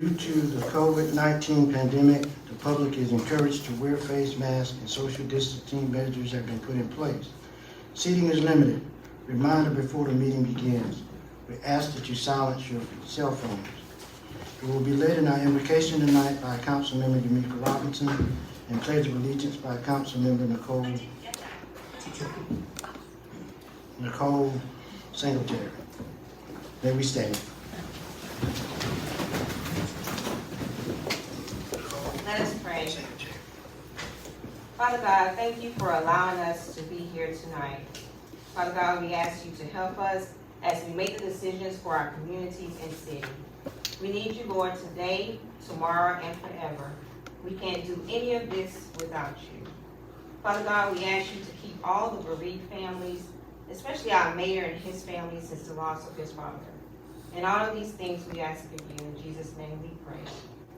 Due to the COVID-19 pandemic, the public is encouraged to wear face masks and social distancing measures have been put in place. Seating is limited. Reminder before the meeting begins. We ask that you silence your cell phones. We will be led in our invocation tonight by Councilmember D'Amica Robinson and Pledge of Allegiance by Councilmember Nicole Singletary. May we stand. Let us pray. Father God, thank you for allowing us to be here tonight. Father God, we ask you to help us as we make the decisions for our communities and city. We need you, Lord, today, tomorrow, and forever. We can't do any of this without you. Father God, we ask you to keep all the bereaved families, especially our mayor and his family since the loss of his father. And all of these things we ask of you. In Jesus' name we pray.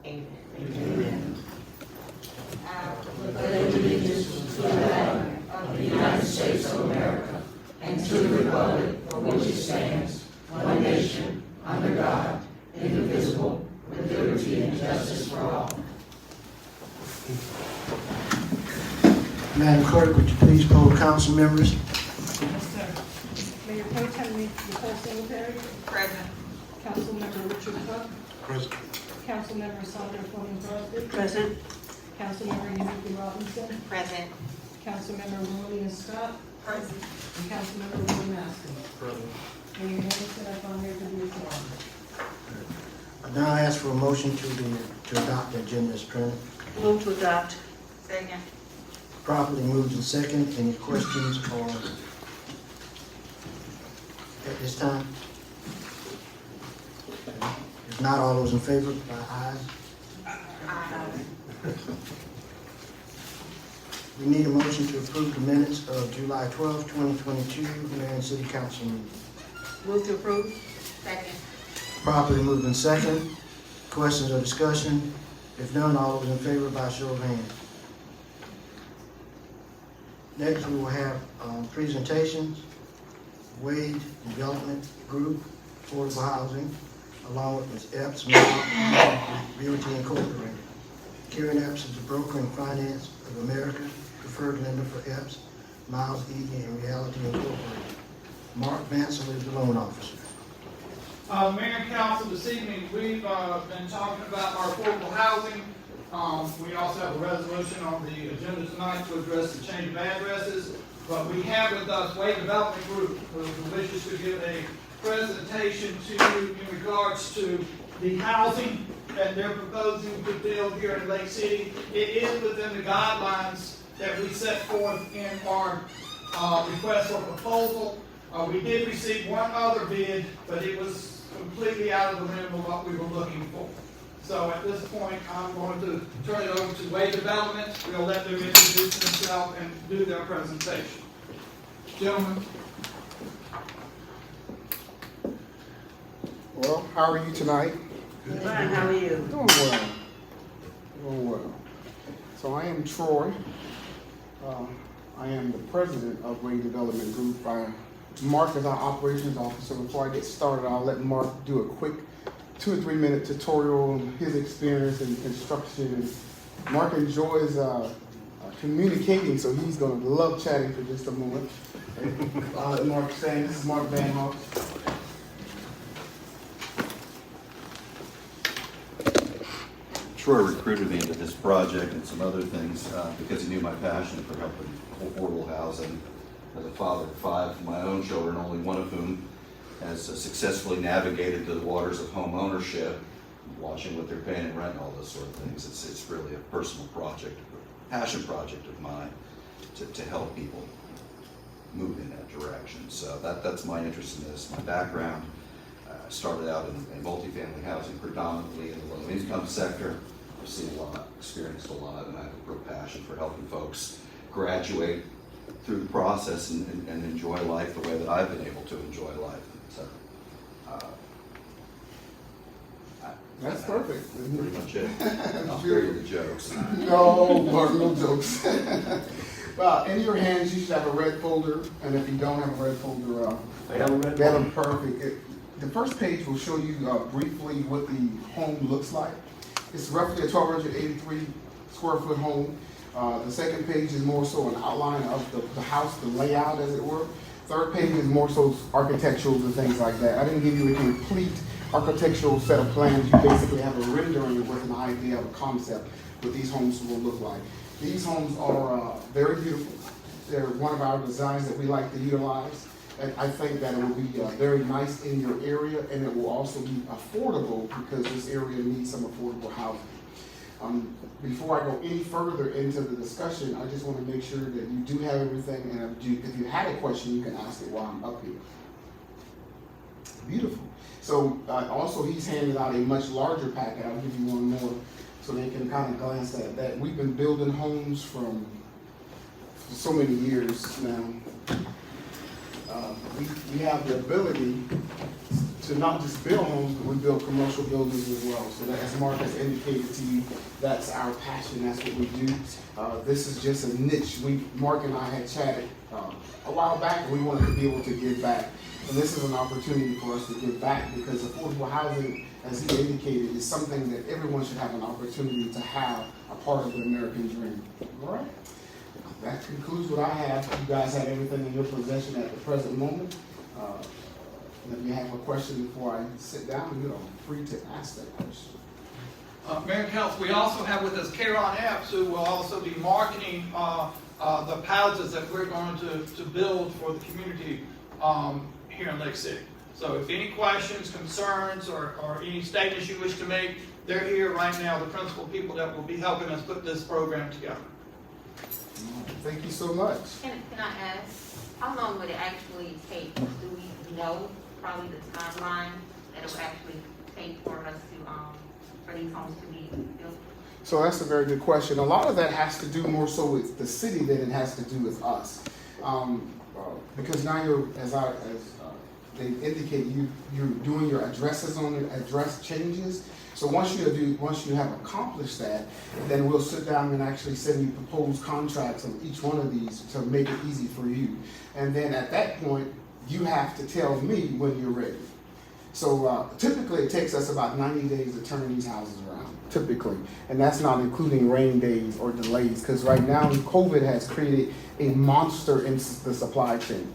Amen. Amen. I pledge allegiance to the flag of the United States of America and to the republic for which it stands, one nation, under God, indivisible, with liberty and justice for all. Madam Clerk, would you please poll council members? Yes, sir. Mayor Pro Tem Nicole Singletary. Present. Councilmember Richard Cook. Present. Councilmember Sandra Fleming Crosby. Present. Councilmember D'Amica Robinson. Present. Councilmember William Scott. Present. And Councilmember William Aston. Present. Mayor Henderson, I found here to be sworn. I now ask for a motion to adopt the agenda as printed. Move to adopt. Second. Properly moved and second. Any questions or at this time? If not, all those in favor by ayes? We need a motion to approve the minutes of July 12, 2022, Mayor and City Council meeting. Move to approve. Second. Properly moved and second. Questions or discussion? If none, all those in favor by show of hands. Next, we will have presentations. Wade Development Group, Affordable Housing, along with Ms. Epps, Realty Incorporated. Karen Epps is the broker and finance of America, preferred lender for Epps, Miles Eaton, and Realty Incorporated. Mark Vansel is the loan officer. Mayor and Council, this evening, we've been talking about our affordable housing. We also have a resolution on the agenda tonight to address the change of addresses. But we have with us Wade Development Group, who wishes to give a presentation to you in regards to the housing that they're proposing to build here in Lake City. It is within the guidelines that we set forth in our request for proposal. We did receive one other bid, but it was completely out of the realm of what we were looking for. So at this point, I'm going to turn it over to Wade Development. We'll let them introduce themselves and do their presentation. Gentlemen. Well, how are you tonight? Fine, how are you? Doing well. Doing well. So I am Troy. I am the president of Wade Development Group. Mark is our operations officer. Before I get started, I'll let Mark do a quick 2 or 3 minute tutorial on his experience in construction. Mark enjoys communicating, so he's going to love chatting for just a moment. I'll let Mark say, this is Mark Van Hoff. Troy recruited me into this project and some other things because he knew my passion for helping affordable housing. As a father of 5 of my own children, only one of whom has successfully navigated the waters of home ownership, watching what they're paying in rent and all those sort of things. It's really a personal project, a passion project of mine to help people move in that direction. So that's my interest in this. My background started out in multifamily housing, predominantly in the low-income sector. I've seen a lot, experienced a lot, and I have a real passion for helping folks graduate through the process and enjoy life the way that I've been able to enjoy life. So That's perfect. that's pretty much it. I'll spare you the jokes. No, Mark, no jokes. Well, in your hands, you should have a red folder, and if you don't have a red folder, I have a red that'll be perfect. the first page will show you briefly what the home looks like. It's roughly a 1,283 square foot home. The second page is more so an outline of the house, the layout as it were. Third page is more so architectural and things like that. I didn't give you a complete architectural set of plans. You basically have a rendering with an idea of a concept what these homes will look like. These homes are very beautiful. They're one of our designs that we like to utilize. And I think that it will be very nice in your area, and it will also be affordable because this area needs some affordable housing. Before I go any further into the discussion, I just want to make sure that you do have everything, and if you had a question, you can ask it while I'm up here. Beautiful. So also he's handed out a much larger packet. I'll give you one more so they can kind of glance at that. We've been building homes for so many years now. We have the ability to not just build homes, but we build commercial buildings as well. So that, as Mark has indicated to you, that's our passion, that's what we do. This is just a niche. Mark and I had chatted a while back, and we wanted to be able to give back. And this is an opportunity for us to give back because affordable housing, as he indicated, is something that everyone should have an opportunity to have a part of the American dream. All right? That concludes what I have. You guys have everything in your possession at the present moment. And if you have a question before I sit down, you're free to ask that question. Mayor and Council, we also have with us Karen Epps, who will also be marketing the houses that we're going to build for the community here in Lake City. So if any questions, concerns, or any statements you wish to make, they're here right now, the principal people that will be helping us put this program together. Thank you so much. Can I ask, how long would it actually take? Do we know probably the timeline that it would actually take for us to, for these homes to be built? So that's a very good question. A lot of that has to do more so with the city than it has to do with us. Because now you're, as they indicate, you're doing your addresses on it, address changes. So once you have accomplished that, then we'll sit down and actually send you proposed contracts on each one of these to make it easy for you. And then at that point, you have to tell me when you're ready. So typically it takes us about 90 days to turn these houses around, typically. And that's not including rain days or delays, because right now COVID has created a monster in the supply chain.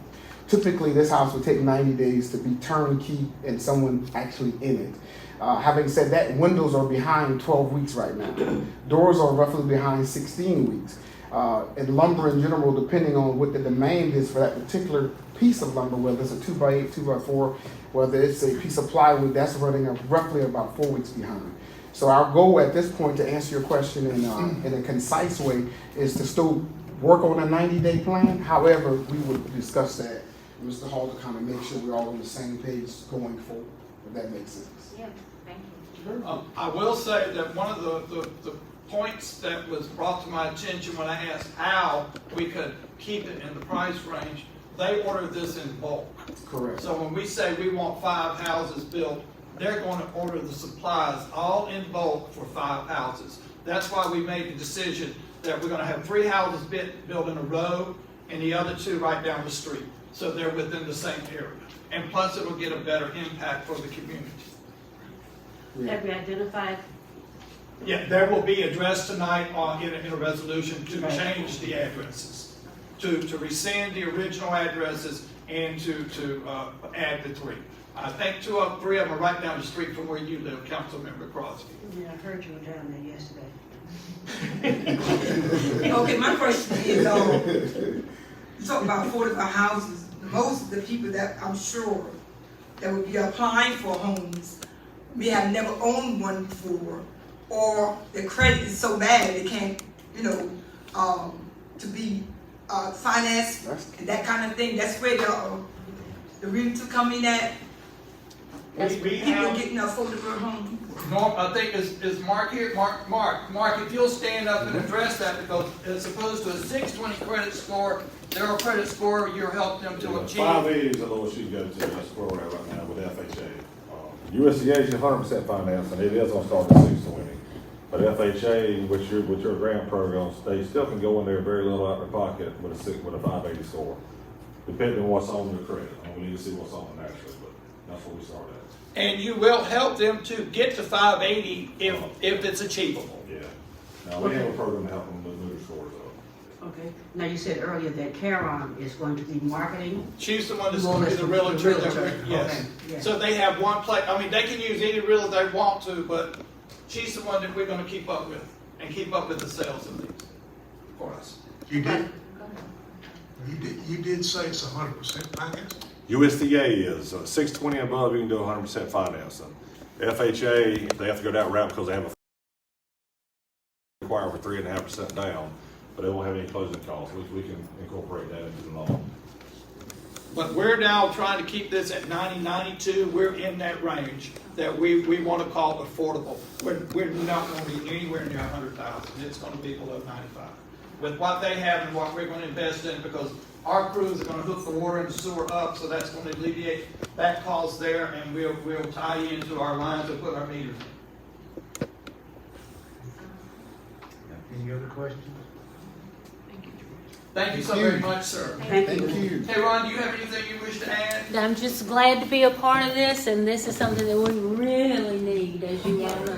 Typically this house would take 90 days to be turnkey and someone actually in it. Having said that, windows are behind 12 weeks right now. Doors are roughly behind 16 weeks. And lumber in general, depending on what the demand is for that particular piece of lumber, whether it's a 2x8, 2x4, whether it's a piece of plywood, that's running roughly about 4 weeks behind. So our goal at this point, to answer your question in a concise way, is to still work on a 90-day plan. However, we would discuss that, Mr. Hall, to kind of make sure we're all on the same page going forward, if that makes sense. Yeah, thank you. I will say that one of the points that was brought to my attention when I asked how we could keep it in the price range, they ordered this in bulk. Correct. So when we say we want 5 houses built, they're going to order the supplies all in bulk for 5 houses. That's why we made the decision that we're going to have 3 houses built in a row and the other 2 right down the street. So they're within the same area. And plus it'll get a better impact for the community. Have you identified? Yeah, there will be addressed tonight in a resolution to change the addresses, to rescind the original addresses and to add the 3. I think 2 or 3 of them are right down the street from where you live, Councilmember Crosby. Yeah, I heard you were down there yesterday. Okay, my question is, you talk about affordable houses. Most of the people that I'm sure that would be applying for homes may have never owned one before, or their credit is so bad they can't, to be financed and that kind of thing. That's where the realtor come in at. People getting affordable homes. Norm, I think is Mark here. Mark, if you'll stand up and address that, because as opposed to a 620 credit score, their credit score, you're helping them to achieve. 580 is the lowest you can go to. That's where we're at right now with FHA. USDA is 100% financing. It is going to start at 620. But FHA, with your grant programs, they still can go in there very little out of their pocket with a 580 score, depending on what's on their credit. We need to see what's on it actually. That's what we started at. And you will help them to get to 580 if it's achievable. Yeah. Now, we have a program to help them move scores up. Okay, now you said earlier that Karen is going to be marketing. She's the one that's going to be the realtor. Yes. Okay, yeah. So they have one place, I mean, they can use any realtor they want to, but she's the one that we're going to keep up with and keep up with the sales of these for us. You did say it's 100% financed? USDA is 620 and above, you can do 100% financing. FHA, they have to go that route because they have a require for 3.5% down, but they won't have any closing costs. We can incorporate that into the law. But we're now trying to keep this at 90, 92. We're in that range that we want to call affordable. We're not going to be anywhere near 100,000. It's going to be below 95. With what they have and what we're going to invest in, because our crews are going to hook the water and the sewer up, so that's going to alleviate that cost there, and we'll tie into our lines and put our meters in. Any other questions? Thank you so very much, sir. Thank you. Thank you. Hey, Ron, do you have anything you wish to add? I'm just glad to be a part of this, and this is something that we really need, as you all know.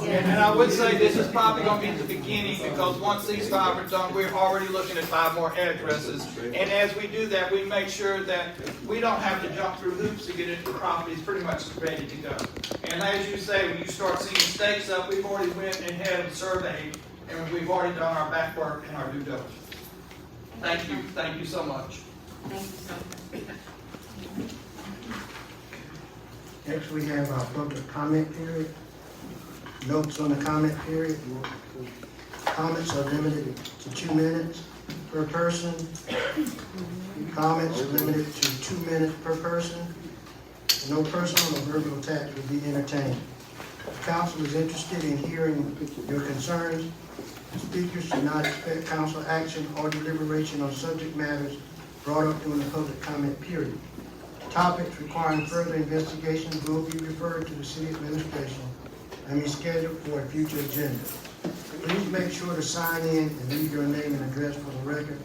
And I would say this is probably going to be the beginning, because once these 5 are done, we're already looking at 5 more addresses. And as we do that, we make sure that we don't have to jump through hoops to get into the property. It's pretty much ready to go. And as you say, when you start seeing stakes up, we've already went and had them surveyed, and we've already done our back work and our due diligence. Thank you so much. Thank you so much. Next, we have our public comment period. Notes on the comment period. Comments are limited to 2 minutes per person. Comments are limited to 2 minutes per person. No personal or verbal attacks will be entertained. The council is interested in hearing your concerns. Speakers should not expect council action or deliberation on subject matters brought up during the public comment period. Topics requiring further investigation will be referred to the city administration and be scheduled for a future agenda. Please make sure to sign in and leave your name and address for the record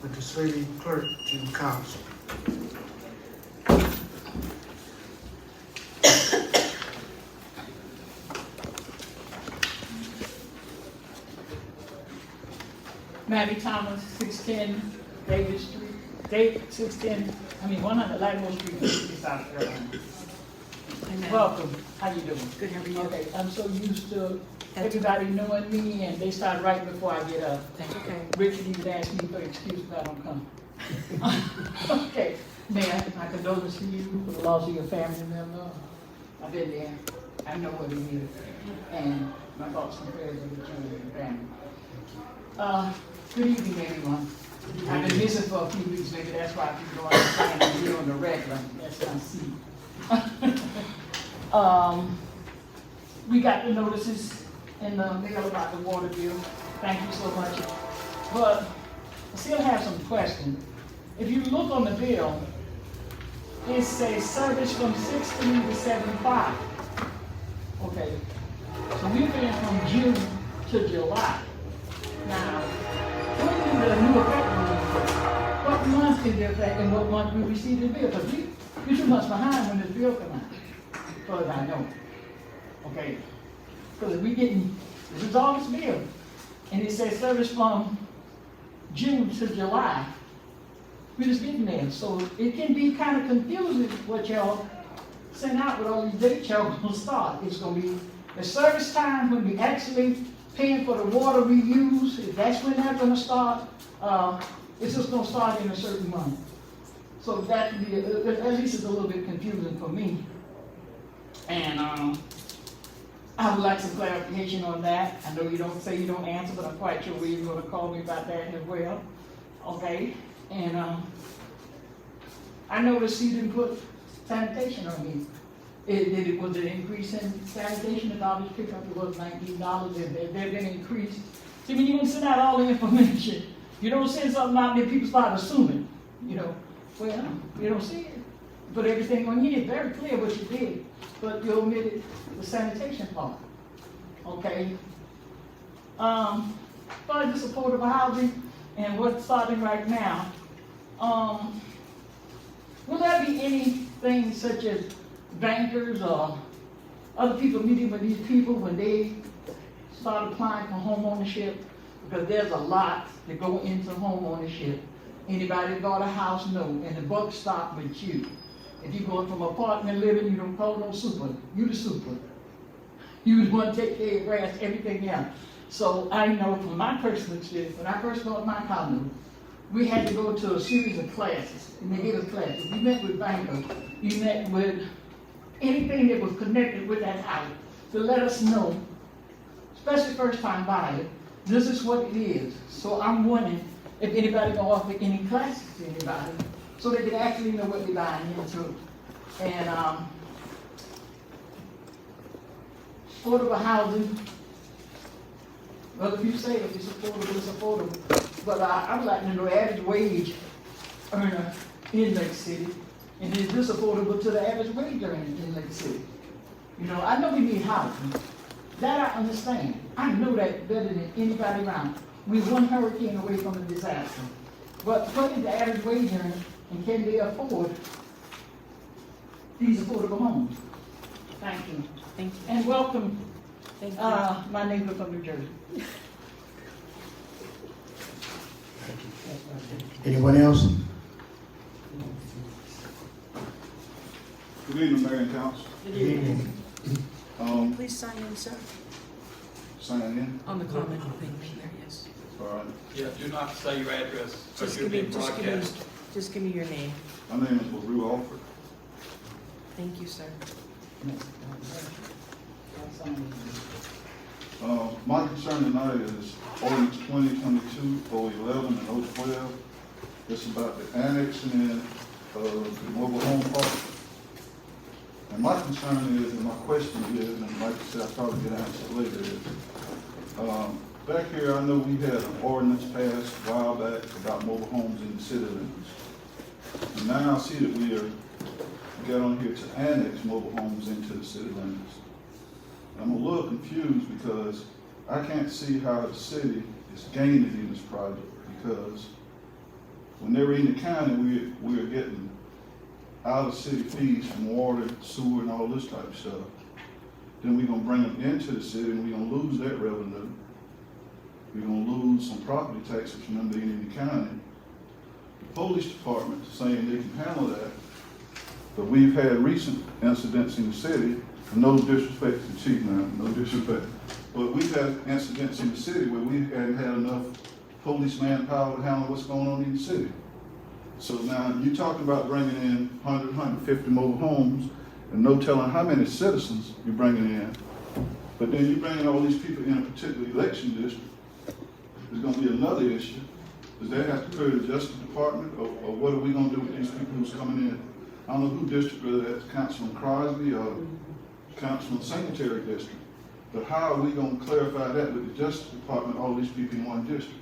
with the city clerk to council. Maddie Thomas, 610 David Street, 100 Lagos Street, South Carolina. Welcome, how you doing? Good, how are you? Okay, I'm so used to everybody knowing me, and they start right before I get up. Okay. Richard even asked me for an excuse if I don't come. Okay, Mayor, my condolences to you for the loss of your family member. I've been there, I know what it is, and my thoughts and prayers are with you and your family. Good evening, everyone. I've been missing for a few weeks, maybe that's why people don't understand I'm here on the regular. That's what I see. We got the notices in the mail about the water bill. Thank you so much. But I still have some questions. If you look on the bill, it says service from 60 to 75. Okay, so we've been from June to July. Now, when did the new effect go? What month did the effect and what month we received the bill? Because we're 2 months behind when this bill come out, as far as I know. Okay, because we getting, this is August bill, and it says service from June to July. We just getting there, so it can be kind of confusing what y'all send out with all these dates y'all gonna start. It's gonna be the service time when we actually paying for the water we use, if that's when they're gonna start, it's just gonna start in a certain month. So that can be, at least it's a little bit confusing for me. And I would like some clarification on that. I know you don't say you don't answer, but I'm quite sure you're gonna call me about that as well. Okay, and I noticed you didn't put sanitation on me. Was it increase in sanitation? The garbage pickup, it was $19, and they've been increased. See, when you don't send out all the information, you don't send something out there, people start assuming, well, you don't see it. Put everything on here, it's very clear what you did, but you omitted the sanitation part, okay? But the supportive housing and what's starting right now, will there be anything such as bankers or other people meeting with these people when they start applying for home ownership, because there's a lot that go into home ownership. Anybody that bought a house know, and the buck stop with you. If you go from apartment living, you don't call no super. You the super. You the one take care of grass, everything else. So I know from my personal experience, when I first bought my condo, we had to go to a series of classes, and they gave us classes. You met with bankers, you met with anything that was connected with that house to let us know, especially first time buyer, this is what it is. So I'm wondering if anybody can offer any classes to anybody so they can actually know what they're buying into. And affordable housing, well, if you say if it's affordable, it's affordable. But I would like to know average wage earner in Lake City, and is this affordable to the average wage earner in Lake City? You know, I know we need housing. That I understand. I know that better than anybody around. We're one hurricane away from a disaster. But what is the average wage earner, and can they afford these affordable homes? Thank you. Thank you. And welcome, Thank you. my neighbor from New Jersey. Anyone else? Good evening, Mayor and Council. Good evening. Please sign in, sir, Sign in. on the comment thing there, yes. All right. Yeah, do not say your address, Just give me, just give me your name. My name is LaRue Alford. Thank you, sir. My concern tonight is Ordinance 2022-011 and 012. It's about the annexing of the mobile home park. And my concern is, and my question is, and like I said, I'll probably get answered later, is, back here, I know we had an ordinance passed a while back about mobile homes in the city limits. And now I see that we got on here to annex mobile homes into the city limits. I'm a little confused because I can't see how the city is gaining in this project, because when they were in the county, we are getting out of city fees from water, sewer, and all this type of stuff. Then we're gonna bring them into the city and we're gonna lose that revenue. We're gonna lose some property taxes from them being in the county. The police department is saying they can handle that, but we've had recent incidents in the city, no disrespect to the chief now, no disrespect, but we've had incidents in the city where we hadn't had enough police manpower to handle what's going on in the city. So now you're talking about bringing in 100, 150 mobile homes and no telling how many citizens you're bringing in. But then you're bringing all these people in a particular election district. There's going to be another issue. Does that have to go to the Justice Department, or what are we going to do with these people who's coming in? I don't know who district, whether that's Councilman Crosby or Councilman Secretary District. But how are we going to clarify that with the Justice Department, all these people in one district?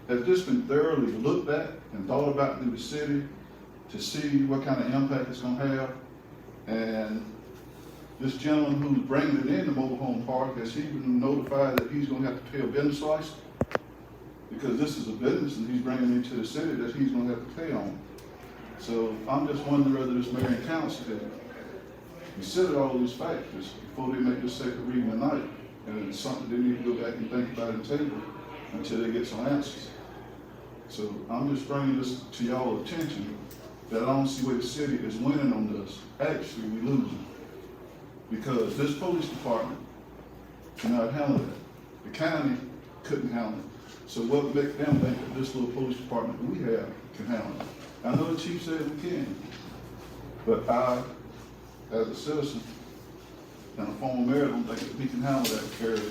Has this been thoroughly looked at and thought about through the city to see what kind of impact it's going to have? And this gentleman who's bringing it in the mobile home park, has he been notified that he's going to have to pay a business license? Because this is a business and he's bringing it into the city that he's going to have to pay on. So I'm just wondering whether this mayor and council can consider all these factors before they make this second reading tonight. And it's something they need to go back and think about and table until they get some answers. So I'm just bringing this to y'all's attention that I don't see where the city is winning on this. Actually, we're losing. Because this police department cannot handle it. The county couldn't handle it. So what would make them think that this little police department that we have can handle it? I know the chief said we can. But I, as a citizen and a former mayor, don't think that we can handle that area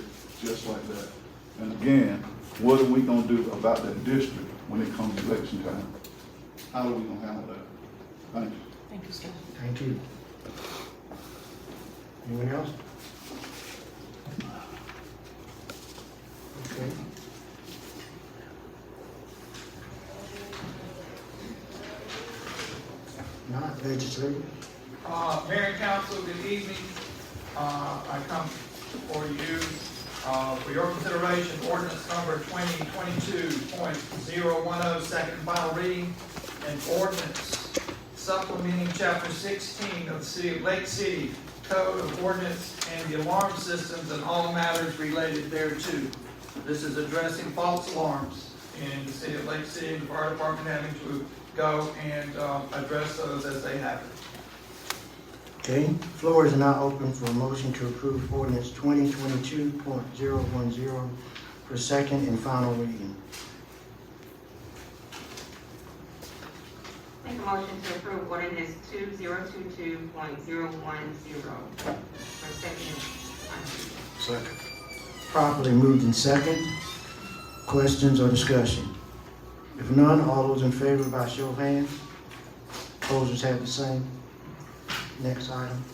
just like that. And again, what are we going to do about that district when it comes to election time? How are we going to handle that? Thank you. Thank you, sir. Thank you. Anyone else? Okay. Not legislative. Mayor and Council, good evening. I come for you for your consideration, ordinance number 2022.010, second and final reading, and ordinance supplementing chapter 16 of the City of Lake City Code of Ordinance and the alarm systems and all matters related thereto. This is addressing false alarms in the City of Lake City and the fire department having to go and address those as they happen. Okay, floor is now open for a motion to approve ordinance 2022.010 for second and final reading. Make a motion to approve ordinance 2022.010 for second. Second. Properly moved in second. Questions or discussion? If none, all those in favor by show of hands. Opposers have the same. Next item.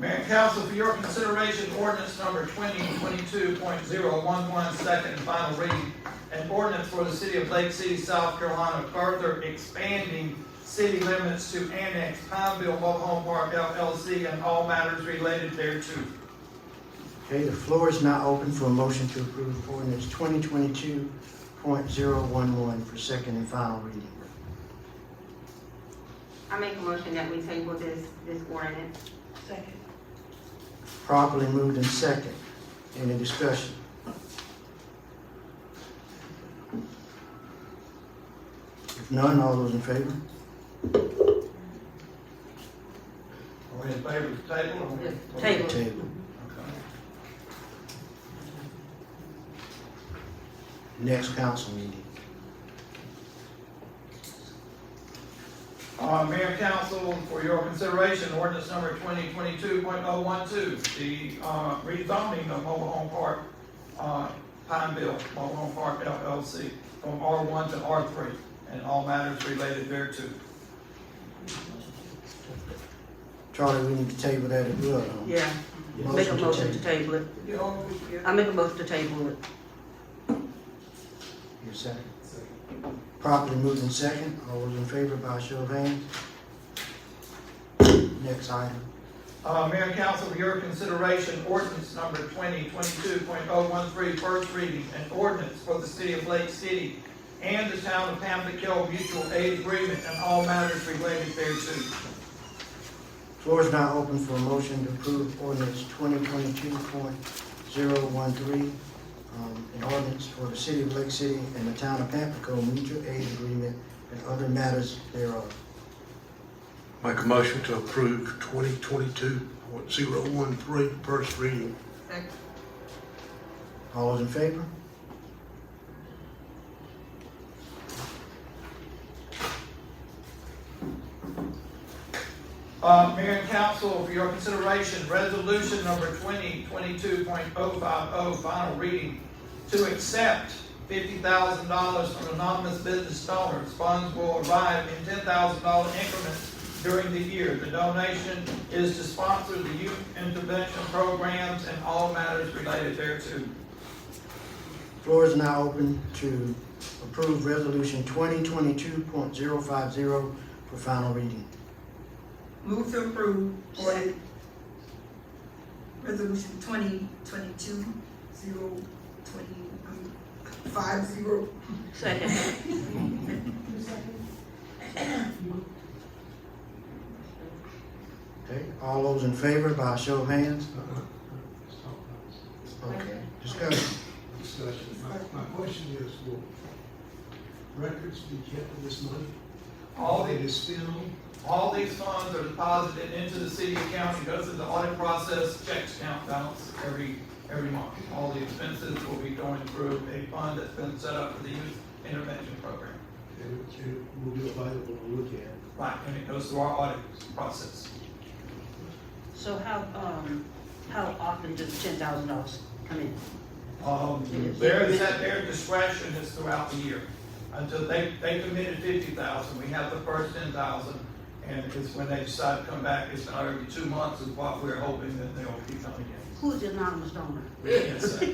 Mayor and council, for your consideration, ordinance number 2022.011, second and final reading. An ordinance for the City of Lake City, South Carolina, further expanding city limits to Annex, Pineville, Mobile Home Park, LLC, and all matters related thereto. Okay, the floor is now open for a motion to approve ordinance 2022.011 for second and final reading. I make a motion that we table this ordinance. Second. Properly moved in second. Any discussion? If none, all those in favor? Are we in favor of the table? or- Table. Table. Okay. Next council meeting. Mayor and council, for your consideration, ordinance number 2022.012, the rezoning of Mobile Home Park, Pineville, Mobile Home Park LLC, from R1 to R3, and all matters related thereto. Charlie, we need to table that as well. huh? Yeah, make a motion to table it. I make a motion to table it. Your second. Properly moved in second. All those in favor by show of hands. Next item. Mayor and council, for your consideration, ordinance number 2022.013, first reading, an ordinance for the City of Lake City and the Town of Pineville Mutual Aid Agreement and all matters related thereto. Floor is now open for a motion to approve ordinance 2022.013, an ordinance for the City of Lake City and the Town of Pamplico Mutual Aid Agreement and other matters thereof. Make a motion to approve 2022.013, first reading. Second. All those in favor? Mayor and council, for your consideration, resolution number 2022.050, final reading, to accept $50,000 from anonymous business donors. Funds will arrive in $10,000 increments during the year. The donation is to sponsor the youth intervention programs and all matters related thereto. Floor is now open to approve resolution 2022.050 for final reading. Move to approve ordinance, resolution 2022-050. Second. Okay, all those in favor by a show of hands? Okay, discussion. My question is, will records be kept of this money? All It the is spent on? All these funds are deposited into the city account and go through the audit process, checks count balance every month. All the expenses will be going through a fund that's been set up for the youth intervention program. And it will be available to look at. Right, and it goes through our audit process. So how often does $10,000 come in? There is at their discretion is throughout the year. Until they committed 50,000, we have the first 10,000, and it's when they decide to come back, it's not every 2 months is what we're hoping that they'll keep coming in. Who's the anonymous donor? Yes, sir.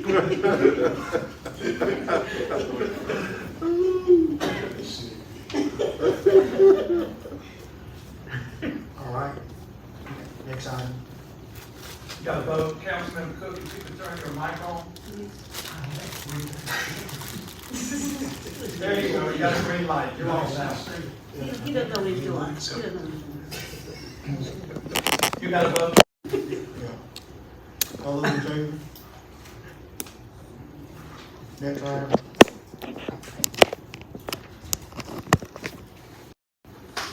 All right, next item. You got a vote, Councilmember Cook, you you can turn your mic on. There you go, you got a green light, you're on now. He doesn't know what he's doing. He doesn't know what he's doing. You got a vote? All those in favor? Next item.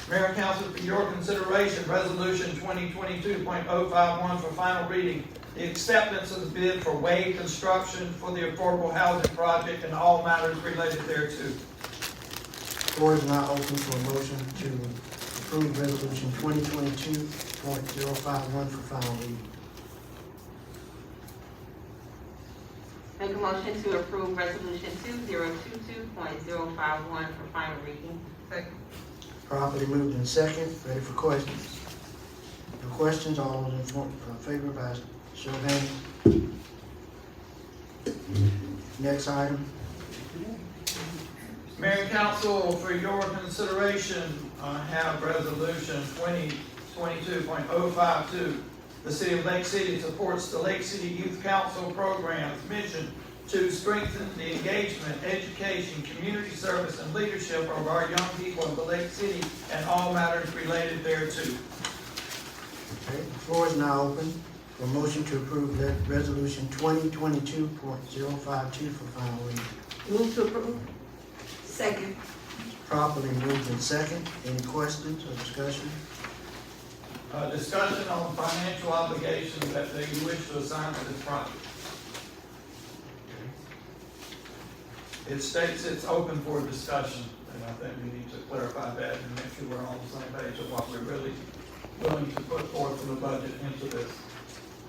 Mayor and Council, for your consideration, Resolution 2022.051 for final reading. The acceptance of the bid for Wade Construction for the affordable housing project and all matters related thereto. Floor is now open for a motion to approve resolution 2022.051 for final reading. Make a motion to approve resolution 2022.051 for final reading. Second. Properly moved in second, ready for questions. No questions, all those in favor by show of hands. Next item. Mayor and Council, for your consideration, I have Resolution 2022.052. The City of Lake City supports the Lake City Youth Council program's mission to strengthen the engagement, education, community service, and leadership of our young people in the Lake City and all matters related thereto. Okay, the floor is now open for a motion to approve resolution 2022.052 for final reading. Move to approve. Second. Properly moved in second. Any questions or discussion? Discussion on financial obligations that you wish to assign to this project. It states it's open for discussion, and I think we need to clarify that and make sure we're on the same page of what we're really willing to put forth for the budget into this.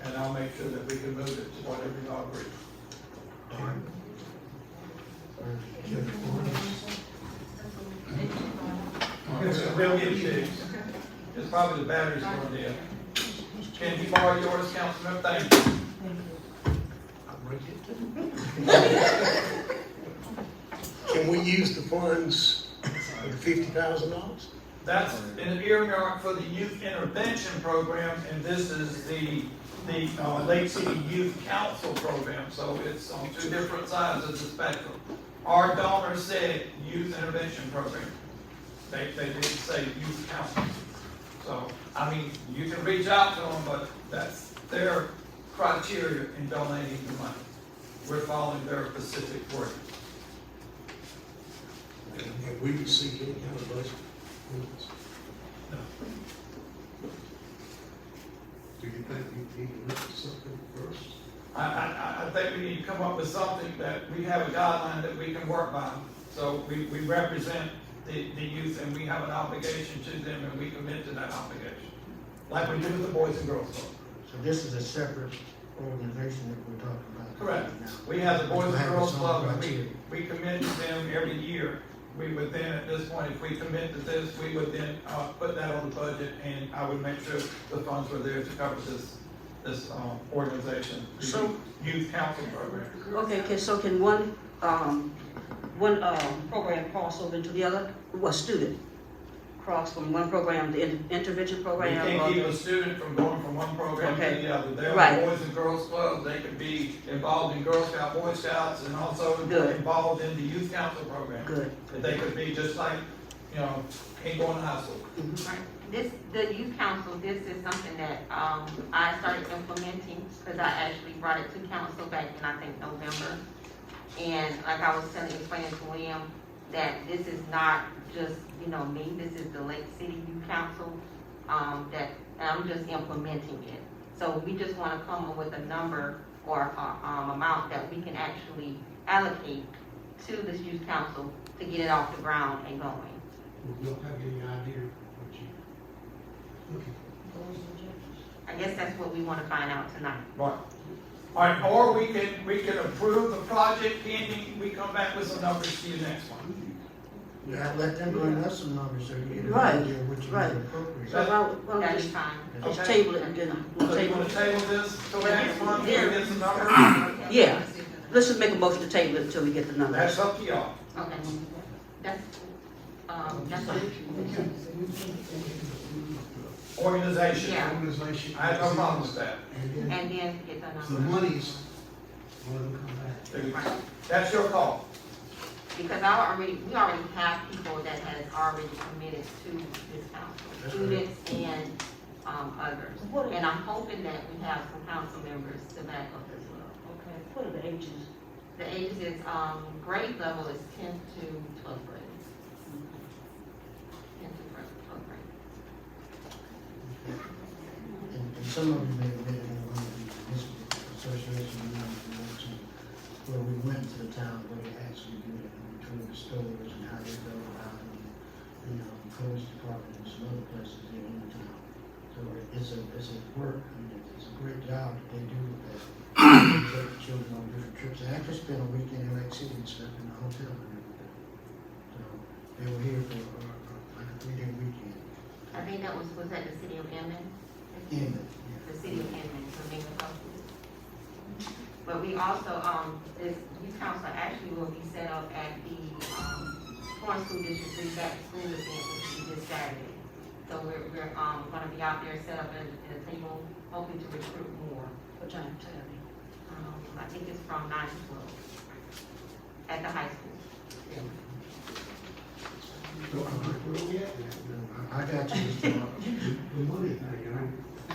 And I'll make sure that we can move it to whatever you all agree. We'll get fixed. It's probably the battery's going dead. Can you borrow yours, Councilman? Thank you. Can we use the funds for the $50,000? That's an earmark for the youth intervention program, and this is the Lake City Youth Council program, so it's on two different sides of the spectrum. Our donor said youth intervention program. They didn't say youth council. So, I mean, you can reach out to them, but that's their criteria in donating the money. We're following their specific wording. Have we received any kind of budget? No. Do you think we need to look at something first? I think we need to come up with something that we have a guideline that we can work by. So we represent the youth and we have an obligation to them and we commit to that obligation. Like we do with the Boys and Girls Club. So this is a separate organization that we're talking about. Correct. Right now. We have the Boys and Have Girls its own Club and criteria. we commit to them every year. We would then, at this point, if we commit to this, we would then put that on the budget and I would make sure the funds were there to cover this organization, the So- youth council program. Okay, so can one program cross over into the other? What student? Cross from one program, the intervention We program? can't keep a student from going from one program to Okay. the other. They're Right. Boys and Girls Club, they could be involved in Girl Scout, Boy Scouts, and also Good. involved in the youth council program. Good. They could be just like, ain't going to high school. The youth council, this is something that, I started implementing, because I actually brought it to council back in, I think, November. And like I was explaining to William, that this is not just, me, this is the Lake City Youth Council, that I'm just implementing it. So we just wanna come up with a number or, amount that we can actually allocate to this youth council to get it off the ground and going. We don't have any idea what you looking I guess that's what we wanna find out tonight. Right. All right, or we can approve the project pending, we come back with some numbers to you next one. Yeah, let them bring us some numbers so you get an Right, idea of what you right. need appropriate. So why don't That'd we be fine. just Okay. table it and then we'll So you table wanna it? table this till next month, we Yeah. get some numbers? Yeah, let's just make a motion to table it until we get the numbers. That's up to y'all. Okay. That's fine. organization. Yeah. Organization. I have no problem with that. And then And then get the the number. monies, let them come back. Right. That's your call. Because we already have people that has already committed to this council, That's students and, others. And I'm hoping that we have some council members to back up as well. Okay, what are the ages? The ages is, grade level is 10th to 12th grade. 10th to 12th grade. And some of you may have been in one of the municipal association meetings where we went to the town where they actually do it, and we toured the stores and how they go about it, and, police department and some other places here in the town. So it's a work, I mean, it's a great job that they do with that. They take the children on different trips. They actually spent a week in Annex City and slept in the hotel and everything. So they were here for like a 3-day weekend. I think that was that the city of Inman? Inman, yeah. The city of Inman, so being a couple. But we also, this youth council actually will be set up at the, Florence School District 3 back to school event, which will be this Saturday. So we're gonna be out there set up at a table, hoping to recruit more. What time, tell me? I think it's from 9 to 12 at the high school. Where we at? I got you, Mr. Mark. The money thing,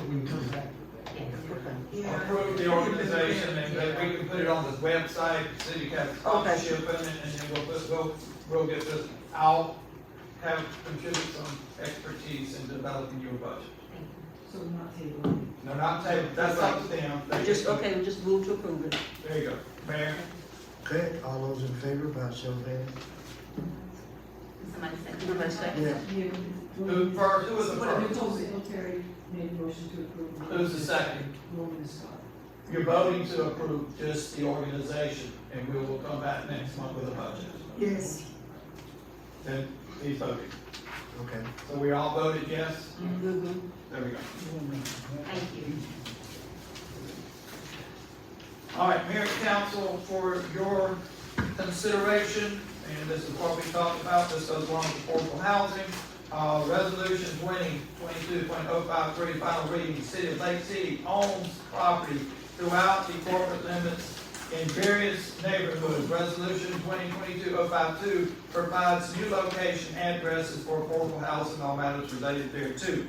we can come back to that. Yes. Approve the organization, and then we can put it on the website, city has sponsorship in it, and then we'll get this. I'll have contribute some expertise in developing your budget. So not table. No, not table, that's up to them. They Just, can- okay, we just move to approve it. There you go, Mayor. Okay, all those in favor, by show of hands? Somebody said. Nobody second? Yeah. Who first, who was the first? Terry made a motion to approve. Who's the second? Norman and Scott. You're voting to approve just the organization, and we will come back next month with a budget. Yes. Then he's voting. Okay. So we all voted yes? Mm-hmm. There we go. Thank you. All right, Mayor and Council, for your consideration, and this is what we talked about, this goes along with affordable housing. Resolution 2022.053, final reading, City of Lake City owns property throughout the corporate limits in various neighborhoods. Resolution 2022-052 provides new location addresses for affordable housing and all matters related thereto.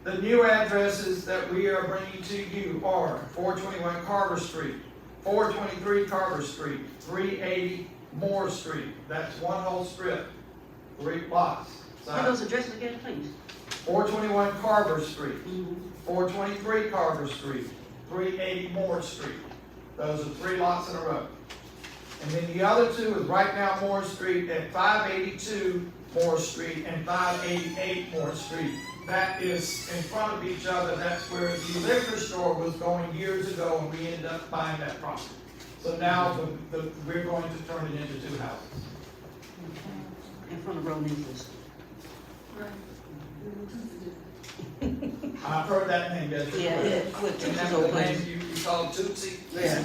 The new addresses that we are bringing to you are 421 Carver Street, 423 Carver Street, 380 Moore Street. That's one whole strip, 3 blocks. Say those addresses again, please. 421 Carver Street, Mm-hmm. 423 Carver Street, 380 Moore Street. Those are 3 lots in a row. And then the other two is right now Moore Street at 582 Moore Street and 588 Moore Street. That is in front of each other. That's where the liquor store was going years ago, and we ended up buying that property. So now we're going to turn it into 2 houses. In front of Ronesis. I've heard that name, yes. Yeah, yeah, with Tootsie's That's old the place. name you call Tootsie? Yeah.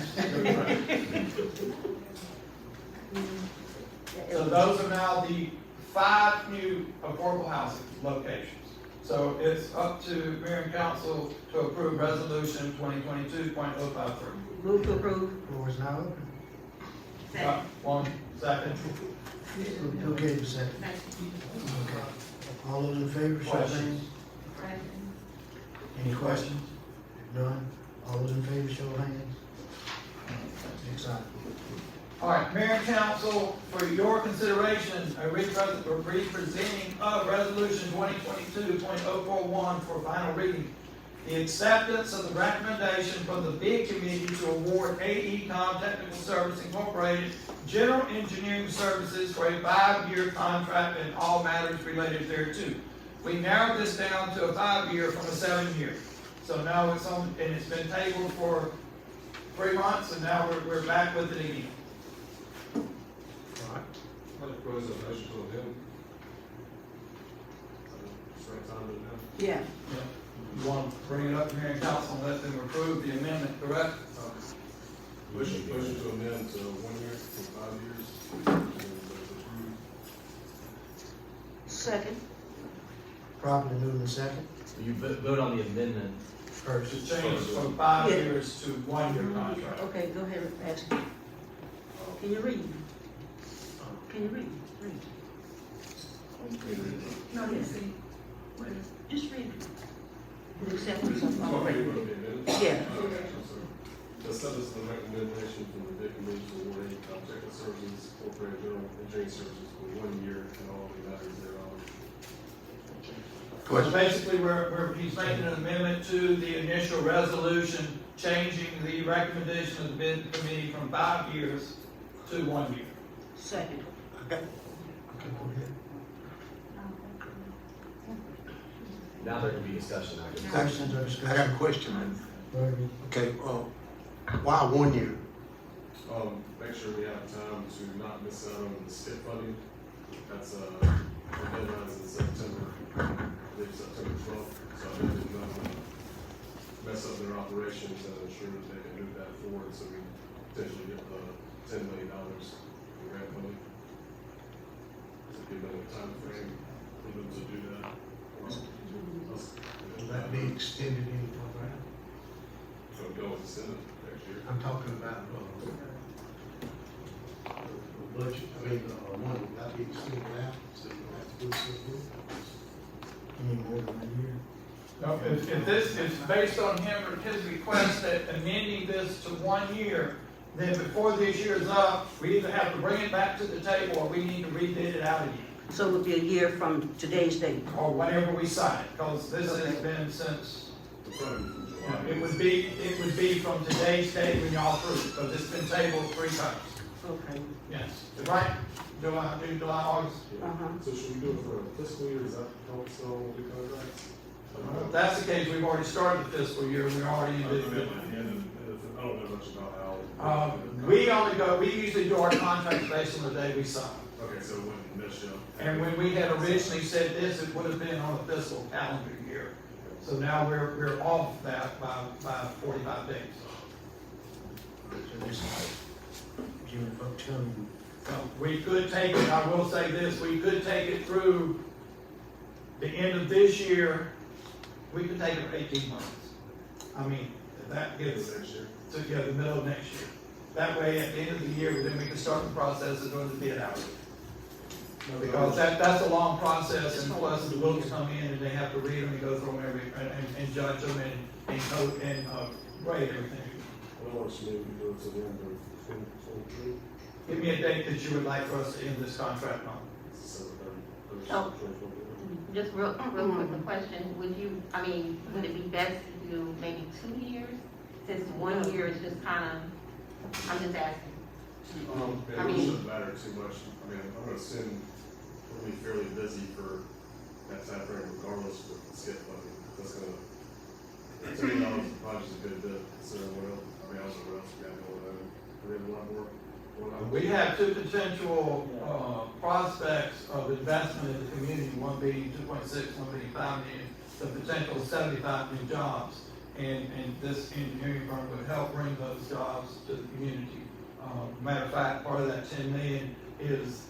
So those are now the 5 new affordable housing locations. So it's up to Mayor and Council to approve resolution 2022.053. Move to approve. Floor is now open. Second. 1 second. Who gave the second? Okay. All those in favor, show of hands. Any questions? None? All those in favor, show of hands. Next item. All right, Mayor and Council, for your consideration, a representing of resolution 2022.041 for final reading. The acceptance of the recommendation from the bid committee to award AECom Technical Service Incorporated general engineering services for a 5-year contract and all matters related thereto. We narrowed this down to a 5-year from a 7-year. So now it's on, and it's been tabled for 3 months, and now we're back with it again. Yeah. You want to bring it up to Mayor and Council and let them approve the amendment, correct? Motion to amend to 1 year from 5 years. Second. Properly moved in second. You vote on the amendment first. To change from 5 years to 1 year contract. Okay, go ahead, ask. Can you read? Can you read? Read. No, yes. Just read. The acceptance of all. Yeah. The subject of the recommendation from the bid committee to award technical services, corporate general engineering services for 1 year and all the matters thereon. So basically, he's making an amendment to the initial resolution, changing the recommendation of the bid committee from 5 years to 1 year. Second. Okay, go ahead. Now there can be discussion. Questions or I discussion? got a question, man. Go ahead. Okay, why 1 year? Make sure we have time to not miss out on the STIP funding. That's, the deadline is in September, I believe September 12th. So I didn't mess up their operations and ensure that they can move that forward so we potentially get the $10 million in grant money. So give them a time frame for them to do that. Will that be extended any further? So go with the Senate next year. I'm talking about, budget, money, will that be extended out, so you don't have to do something? You need more than a year. No, if this is based on his request that amending this to 1 year, then before this year is up, we either have to bring it back to the table or we need to rebid it out again. So it would be a year from today's date. Or whenever we sign it, because this has been since, it would be from today's date when y'all approve it, because it's been tabled 3 times. Okay. Yes, right? July, August. So should we do it for a fiscal year? Is that help still with the contracts? If that's the case, we've already started the fiscal year, we're already in the. I don't know much about how. We usually do our contracts based on the day we sign. Okay, so it wouldn't miss you. And when we had originally said this, it would have been on a fiscal calendar year. So now we're off that by 45 days. So this is giving folks time. So we could take it, I will say this, we could take it through the end of this year. We could take it for 18 months. I mean, that gives Next year. to the middle of next year. That way, at the end of the year, then we can start the process of doing the bid out. Because that's a long process, and plus the books come in and they have to read them and go through them and judge them and grade everything. I don't want to maybe do it to the end of 2023. Give me a date that you would like for us to end this contract on. Oh. Just real quick, the question, would it be best to do maybe 2 years? Since 1 year is just kind of, I'm just asking. It shouldn't matter too much. I mean, I'm gonna assume we'll be fairly busy for that time frame regardless with the STIP funding. That's gonna, $10 million probably is a good bit considering what else, I don't know what else we got going on. We have a lot more. We have 2 potential prospects of investment in the community, one being 2.6, one being 5 million, the potential of 75 new jobs. And this engineering firm would help bring those jobs to the community. Matter of fact, part of that 10 million is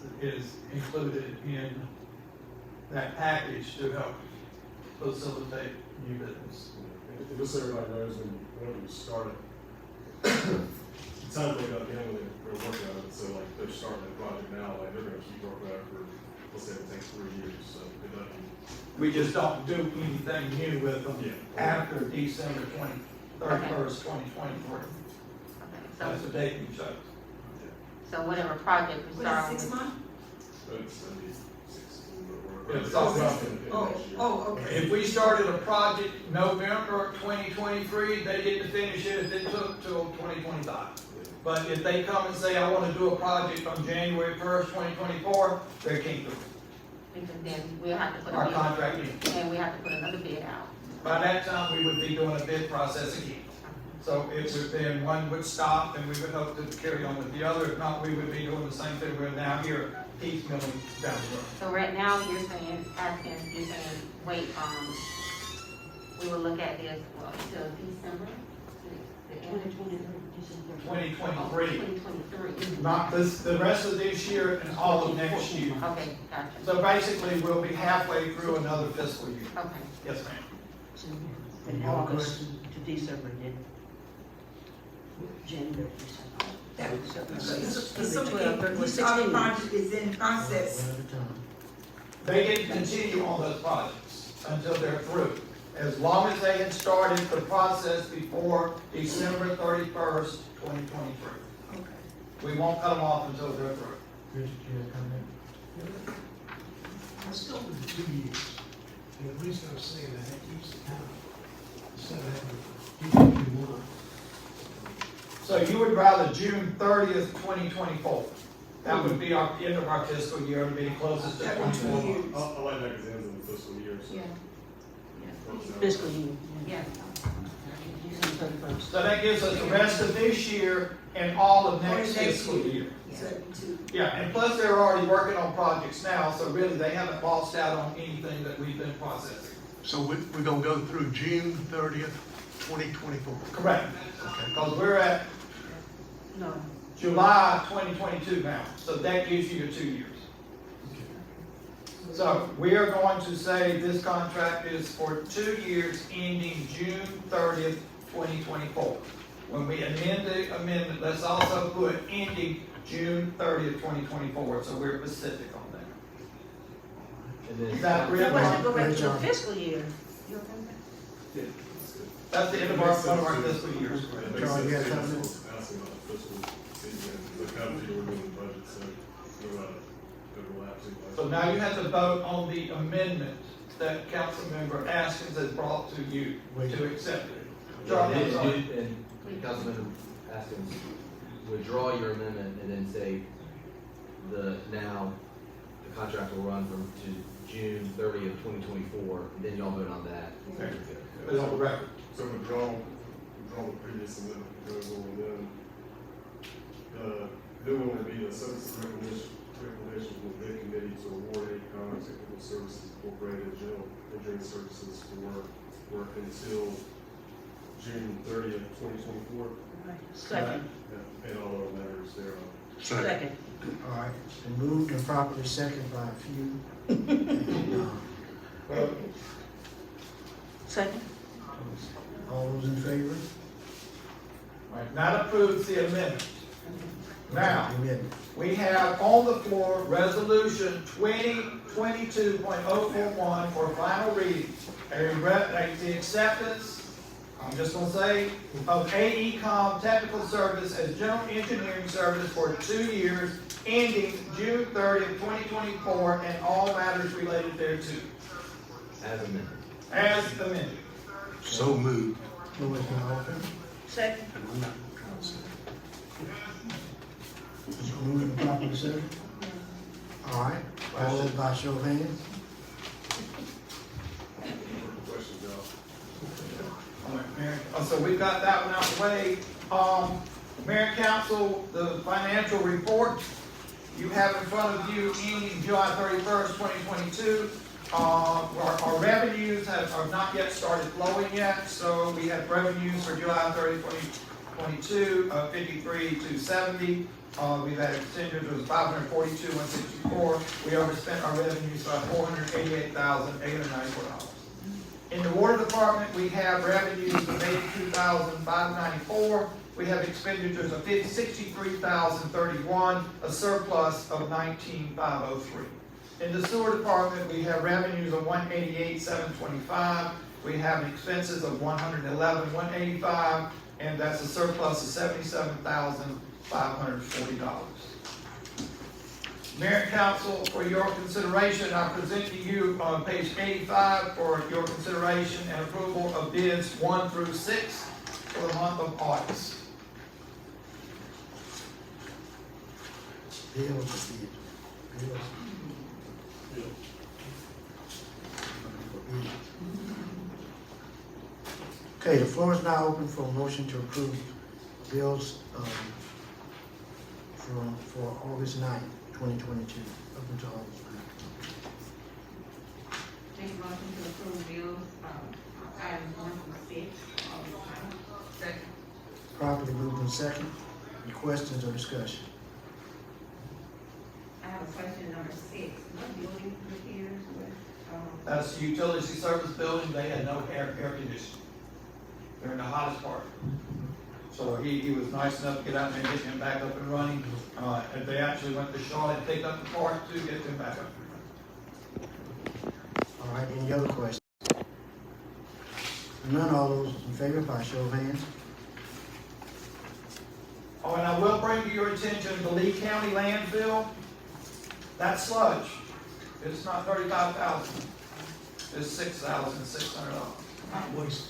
included in that package to help facilitate new business. And just so everybody knows, when we started, it sounds like at the end when they're working on it, so like they're starting the project now, like they're gonna keep working on it for, let's say it takes 3 years, so it doesn't. We just don't do anything new with them after December 31st, 2023. That's the date we chose. So whatever project we start with. 6 months? It's gonna be 16, but we're. It's all Okay. If we started a project November 2023, they get to finish it if it took till 2025. But if they come and say, I want to do a project on January 1st, 2024, they can't do it. Because then we'll have to put Our a bid. contract ends. And we have to put another bid out. By that time, we would be doing a bid process again. So it would then, one would stop and we would hope to carry on with the other. If not, we would be doing the same thing we're now here, piecemealing down the road. So right now, you're saying, wait, we will look at this, until December? The end of 23rd. 2023. 2023. Not this, the rest of this year and all of next year. Okay, gotcha. So basically, we'll be halfway through another fiscal year. Okay. Yes, ma'am. From August to December, then January, December. 12, 13, Which other 16. project is in process? One at a time. They get to continue on those projects until they're through. As long as they had started the process before December 31st, 2023. Okay. We won't cut them off until they're through. Richard, you have a comment? Let's go with the 2 years. And the reason I'm saying that keeps the time. Instead of having to do one. So you would rather June 30th, 2024? That would be our end of our fiscal year, and be closest to 24 months. I like that because it ends in the fiscal year, so. Yeah. Fiscal year. Yeah. December 31st. So that gives us the rest of this year and all of next fiscal year. 72. Yeah, and plus they're already working on projects now, so really they haven't lost out on anything that we've been processing. So we're gonna go through June 30th, 2024. Correct. Because we're at No. July 2022 now, so that gives you your 2 years. So we are going to say this contract is for 2 years ending June 30th, 2024. When we amend the amendment, let's also put ending June 30th, 2024, so we're specific on that. And then. Is that That really? was to go back to the John. fiscal year. That's the end of our, one of our fiscal years. It makes Charlie, you sense. have something? Asking about the fiscal season, the company we're doing the budget, so no overlap too much. So now you have to vote on the amendment that Councilmember Askins has brought to you to accept it. Charlie, I'm sorry. And Councilmember Askins, withdraw your amendment and then say now the contract will run from to June 30th, 2024, and then y'all vote on that. Okay. Put it on the record. So withdraw the previous amendment proposal, and then, new one would be the services recommendation from the bid committee to award AECOM Technical Services Incorporated general engineering services for work until June 30th, 2024. Second. And all other matters thereof. Second. All right, it's been moved and properly seconded by a few. Second. All those in favor? Right, that approves the amendment. Now, Amendment. we have on the floor Resolution 2022.041 for final reading. The acceptance, I'm just gonna say, of AECOM Technical Service as general engineering service for 2 years, ending June 30th, 2024, and all matters related thereto, As amended. as amended. So moved. Floor is now open. Second. It's moved and properly seconded. All right, all those by show of hands. Questions, y'all? So we've got that one out of the way. Mayor and Council, the financial report you have in front of you ending July 31st, 2022. Our revenues are not yet started flowing yet, so we have revenues for July 30th, 2022 of 53,270. We've had expenditures of 542,164. We overspent our revenues by $488,894. In the water department, we have revenues of $82,594. We have expenditures of $63,031, a surplus of $19,503. In the sewer department, we have revenues of $188,725. We have expenses of $111,185, and that's a surplus of $77,540. Mayor and Council, for your consideration, I present to you on page 85 for your consideration and approval of bids 1 through 6 for the month of August. Bills. Okay, the floor is now open for a motion to approve bills for August 9th, 2022, up until August 9th. Make a motion to approve bills, items 1 through 6. Second. Properly moved in second. Any questions or discussion? I have a question number 6. What building repairs with, That's the utility service building, they had no air conditioning. They're in the hottest part. So he was nice enough to get out there and get him back up and running. And they actually went to Charlotte and picked up the part to get them back up and running. All right, any other questions? None, all those in favor, by show of hands. Oh, and I will bring to your attention the Lee County landfill. That sludge, it's not $35,000. It's $6,600. Not waste,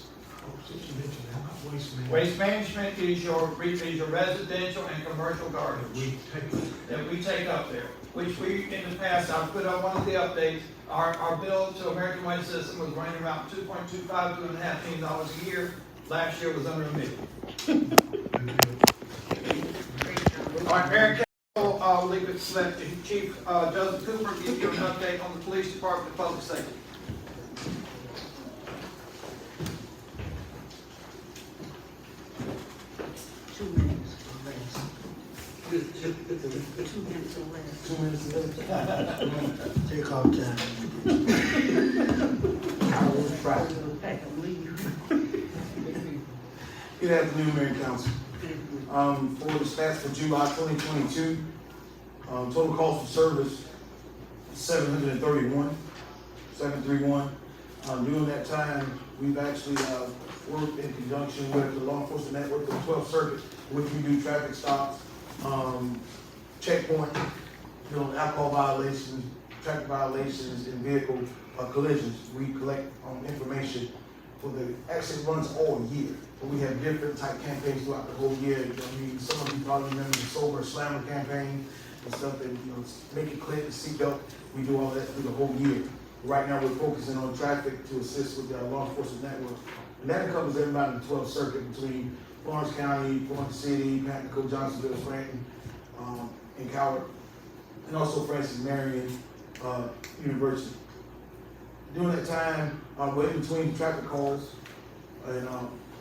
since you mentioned that, not waste management. Waste management is your residential and commercial garbage that we take up there, which we, in the past, I've put on one of the updates, our bill to American Waste System was running around $2.25, $2.5 million a year. Last year was under $1 million. All right, Mayor Council, I'll leave it to let Chief Joseph Cooper give you an update on the police department and public safety. Two minutes or less. 2 minutes or less. 2 minutes left. Take all time. I was proud. Pack and leave. Good afternoon, Mayor and Council. For the stats for July 2022, total cost of service, $731. During that time, we've actually worked in conjunction with the law enforcement network of the 12th Circuit, which we do traffic stops, checkpoint, alcohol violations, traffic violations, and vehicle collisions. We collect information for actually runs all year. But we have different type campaigns throughout the whole year. I mean, some of you probably remember the Sober Slammer campaign and stuff that, make it clear to seek help. We do all that through the whole year. Right now, we're focusing on traffic to assist with the law enforcement network. And that covers everybody in the 12th Circuit between Florence County, Florence City, Panther, Johnsonville, Scranton, and Coward, and also Francis Marion University. During that time, we're in between traffic calls and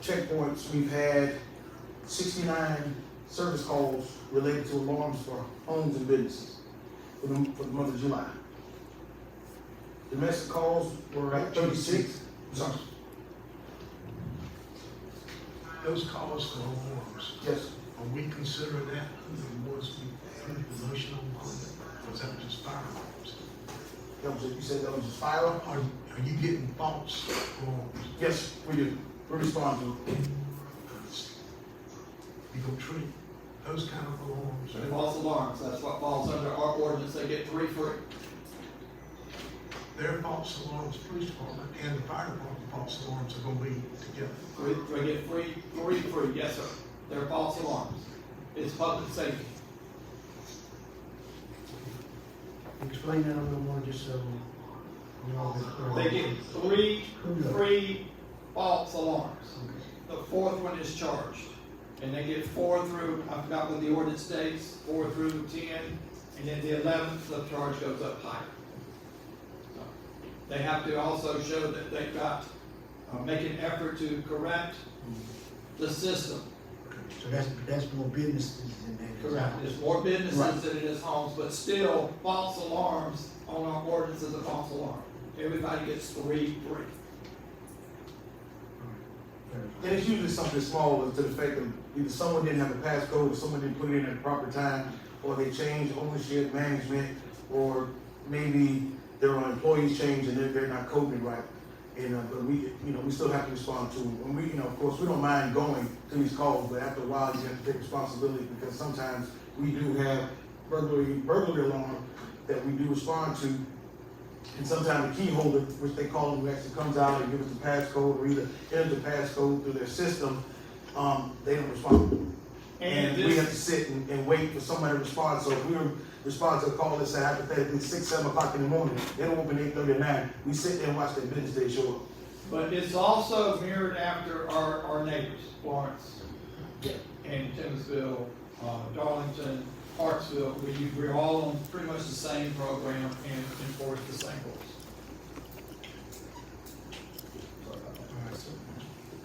checkpoints. We've had 69 service calls related to alarms for homes and businesses for the month of July. Domestic calls were at 36. Sorry. Those calls for alarms. Yes. Are we considering that the ones we added emotional on it? Or is that just fire alarms? You said that was just fire? Are you getting false alarms? Yes, we do. We respond to it. You go treat those kind of alarms. And false alarms, that's what falls under our ordinance, they get 3 free. Their false alarms, police department and the fire department false alarms are gonna be together. They get 3 free, yes sir. They're false alarms. It's public safety. Explain that a little more, just so we all get They clear. get 3 free false alarms. The 4th one is charged. And they get 4 through, I forgot what the ordinance states, 4 through 10, and then the 11th, the charge goes up higher. So, they have to also show that they've got, make an effort to correct the system. So that's more businesses than that. Correct. There's more businesses Right. than it is homes, but still, false alarms on our ordinance is a false alarm. Everybody gets 3 free. And it's usually something small to the effect of either someone didn't have a passcode, or someone didn't put it in at the proper time, or they changed ownership, management, or maybe their employees changed and they're not coding it right. And but we still have to respond to them. And of course, we don't mind going to these calls, but after a while, you have to take responsibility because sometimes we do have burglary alarm that we do respond to. And sometimes the key holder, which they call them, who actually comes out and gives us the passcode or either enters the passcode through their system, they don't respond. And we have to sit and wait for somebody to respond. So if we respond to a call, let's say hypothetically 6, 7 o'clock in the morning, they don't open 8:30 or 9. We sit there and watch their business day show up. But it's also mirrored after our neighbors, Florence, and Timminsville, Darlington, Hartsville. We're all on pretty much the same program and enforce the same rules.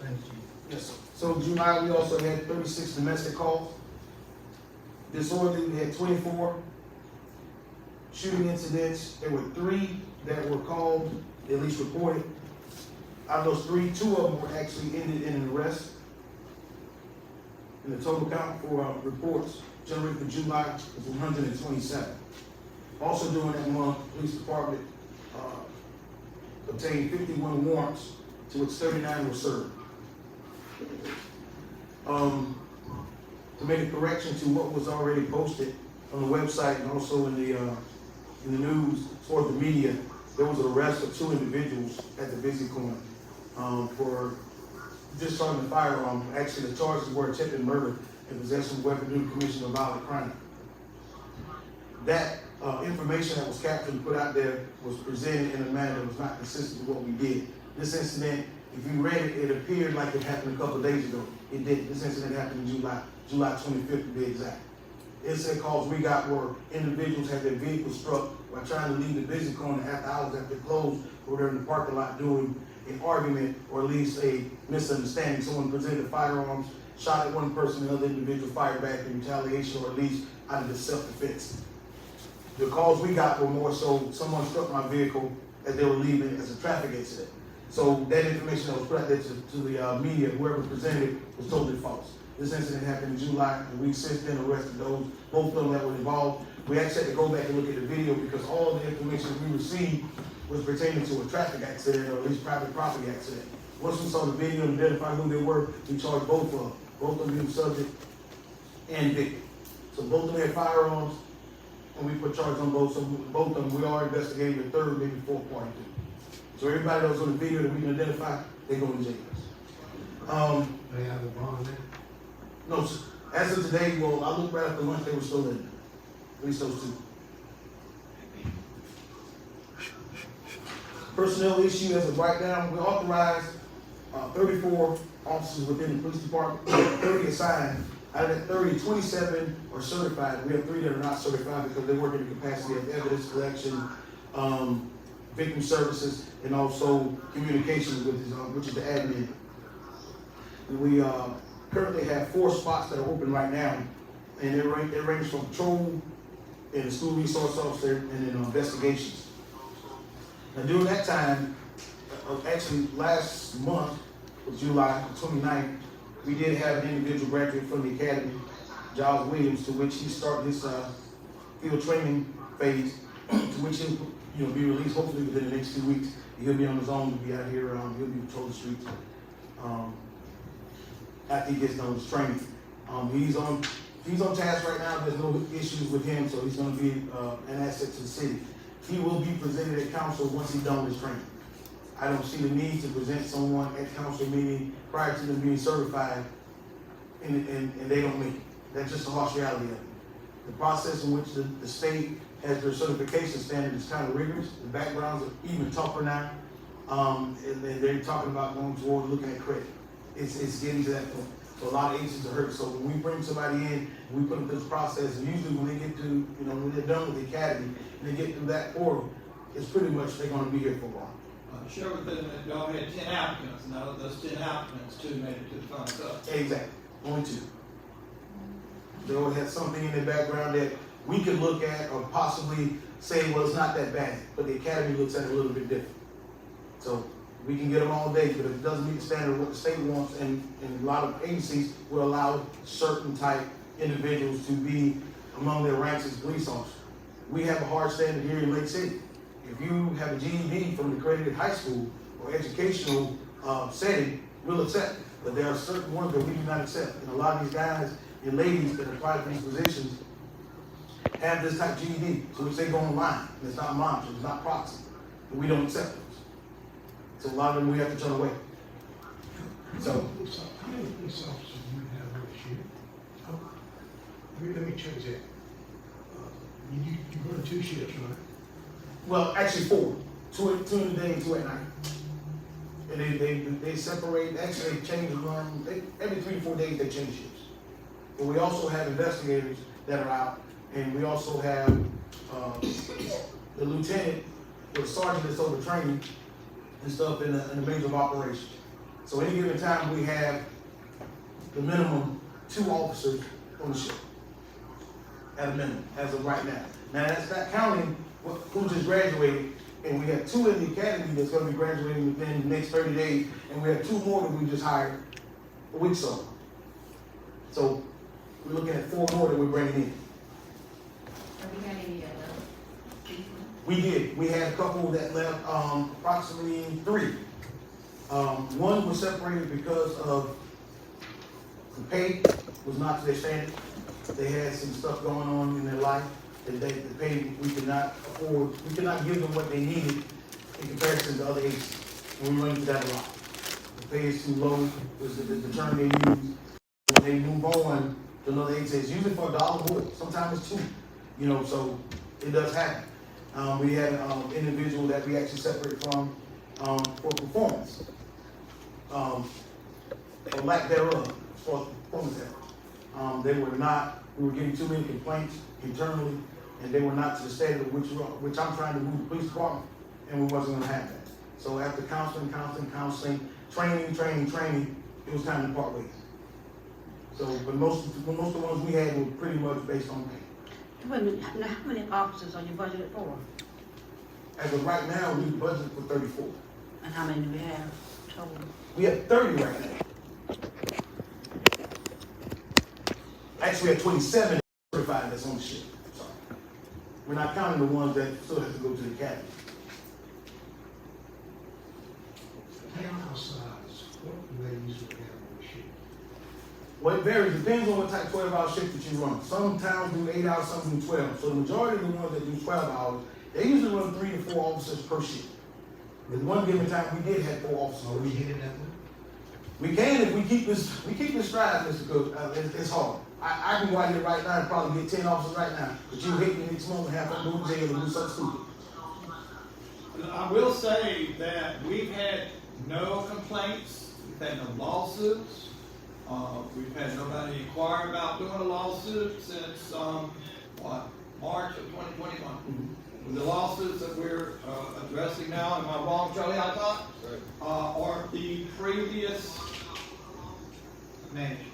Thank you. Yes, sir. So July, we also had 36 domestic calls. Disorderly, we had 24. Shooting incidents, there were 3 that were called, at least reported. Out of those 3, 2 of them were actually ended in an arrest. And the total count for reports generated for July was 127. Also during that month, the police department obtained 51 warrants, to which 39 were served. To make a correction to what was already posted on the website and also in the news for the media, there was an arrest of 2 individuals at the Busy Corner for discharging a firearm. Actually, the charges were attempted murder and possession of weapon due to commission of violent crime. That information that was captured and put out there was presented in a manner that was not consistent with what we did. This incident, if you read it, it appeared like it happened a couple of days ago. It didn't. This incident happened in July 25th to be exact. Incident calls we got were individuals had their vehicles struck while trying to leave the Busy Corner after hours after closed, or they're in the parking lot doing an argument or at least a misunderstanding. Someone presented firearms, shot at one person, another individual fired back in retaliation or at least out of self-defense. The calls we got were more so someone struck my vehicle as they were leaving as a traffic incident. So that information that was put out there to the media, whoever presented it, was totally false. This incident happened in July, and we've since then arrested both of them that were involved. We actually had to go back and look at the video because all the information we received was pertaining to a traffic accident or at least private property accident. Once we saw the video and identified who they were, we charged both of them. Both of them being subject and victim. So both of them had firearms, and we put charges on both. So both of them, we are investigating the third, maybe fourth party too. So everybody that was on the video that we can identify, they go to jail. They have a bond there? No, sir. As of today, well, I looked right after lunch, they were still in there. At least those 2. Personnel issue as of right now, we authorized 34 officers within the police department, 30 assigned. Out of that 30, 27 are certified. We have 3 that are not certified because they work in the capacity of evidence collection, victim services, and also communications with which is the admin. And we currently have 4 spots that are open right now, and they range from patrol and school resource officer and in investigations. Now during that time, actually last month, of July 29th, we did have an individual graduate from the academy, Giles Williams, to which he started his field training phase, to which he'll be released hopefully within the next 2 weeks. He'll be on his own to be out here. He'll be patrolling the streets after he gets done with his training. He's on task right now. There's no issues with him, so he's going to be an asset to the city. He will be presented at council once he's done with his training. I don't see the need to present someone at council meeting prior to them being certified, and they don't make it. That's just the harsh reality of it. The process in which the state has their certification standard is kind of rigorous. The backgrounds are even tougher now, and they're talking about going toward looking at credit. It's getting to that point. So a lot of agencies are hurt. So when we bring somebody in, and we put them through this process, and usually when they get to, when they're done with the academy, and they get through that portal, it's pretty much they're going to be here for a while. Sure, but then y'all had 10 applicants, and out of those 10 applicants, 2 made it to the final cut. Exactly, only 2. They all had something in their background that we could look at or possibly say, well, it's not that bad, but the academy looks at it a little bit different. So we can get them all day, but if it doesn't meet the standard of what the state wants, and a lot of agencies will allow certain type individuals to be among their ranks as police officers. We have a hard standard here in Lake City. If you have a GED from an accredited high school or educational setting, we'll accept it. But there are certain ones that we do not accept. And a lot of these guys and ladies that apply for these positions have this type of GED. So if they go online, and it's not monitored, it's not proxy, and we don't accept those. So a lot of them we have to turn away. So how many police officers do you have on the shift? Let me change that. You run 2 shifts, right? Well, actually 4. 2 in the day and 2 at night. And they separate, actually they change the run, every 3 to 4 days they change shifts. But we also have investigators that are out, and we also have the lieutenant or the sergeant that's over training and stuff in the major of operations. So any given time we have the minimum 2 officers on the ship. At a minimum, as of right now. Now, that's not counting who just graduated, and we have 2 in the academy that's gonna be graduating within the next 30 days, and we have 2 more that we just hired a week ago. So, we're looking at 4 more that we're bringing in. Have we had any people? We did. We had a couple that left, approximately 3. One was separated because of the pay was not to their standard. They had some stuff going on in their life that the pay we could not afford. We could not give them what they needed in comparison to other agencies. And we run into that a lot. The pay is too low was the term they use. When they move on to another agency, it's usually for $1 more. Sometimes it's 2. You know, so it does happen. We had an individual that we actually separated from for performance, or lack thereof, for performance error. They were not. We were getting too many complaints internally, and they were not to the standard of which I'm trying to move the police department, and we wasn't going to have that. So after counseling, training, it was time to part ways. So, but most of the ones we had were pretty much based on pay. Wait a minute, now how many officers are you budgeted for? As of right now, we budgeted for 34. And how many do we have total? We have 30 right now. Actually, we have 27 certified that's on the ship. Sorry. We're not counting the ones that still have to go to the academy. Townhouse size, what do they usually have on the ship? Well, it varies. Depends on what type of 12-hour shift that you run. Some towns do 8 hours, some do 12. So the majority of the ones that do 12 hours, they usually run 3 to 4 officers per shift. At one given time, we did have 4 officers. Are we hitting that one? We can if we keep this stride, Mr. Cook. It's hard. I can go out here right now and probably get 10 officers right now, but you hit me next month and have them go to jail and do something stupid. I will say that we've had no complaints, we've had no lawsuits, we've had nobody inquire about doing a lawsuit since, March of 2021. Mm-hmm. The lawsuits that we're addressing now, am I wrong, Charlie, I thought? Right. Are the previous managements.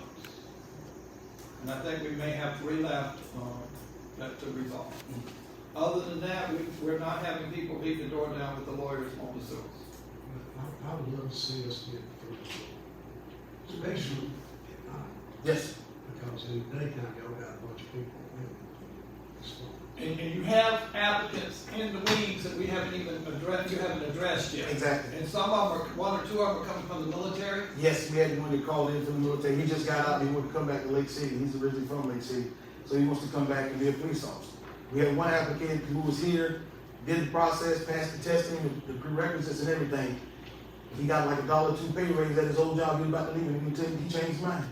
And I think we may have 3 left that to resolve. Mm-hmm. Other than that, we're not having people beat the door down with the lawyers on the suits. I would love to see us get 34. Especially at night. Yes. Because in the daytime, y'all got a bunch of people. And you have applicants in the wings that we haven't even addressed yet. Exactly. And some of them 1 or 2 of them are coming from the military. Yes, we had one that called in from the military. He just got out and he wanted to come back to Lake City. He's originally from Lake City. So he wants to come back and be a police officer. We had one applicant who was here, did the process, passed the testing, the prerequisites and everything. He got like $1.02 pay raise at his old job. He was about to leave and he changed his mind.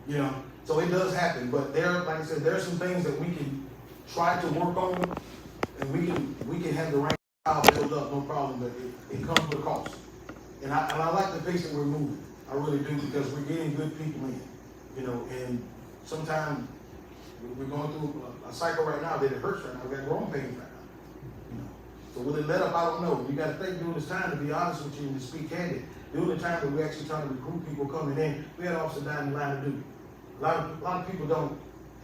You know, so it does happen. But like I said, there are some things that we can try to work on, and we can have the rank build up, no problem. But it comes with a cost. And I like the pace that we're moving. I really do, because we're getting good people in. You know, and sometimes we're going through a cycle right now that it hurts right now. We got growing pains right now. You know, so will it let up? I don't know. You got to think during this time, to be honest with you and to speak candid. During the time that we're actually trying to recruit people coming in, we had officers down in line of duty. A lot of people don't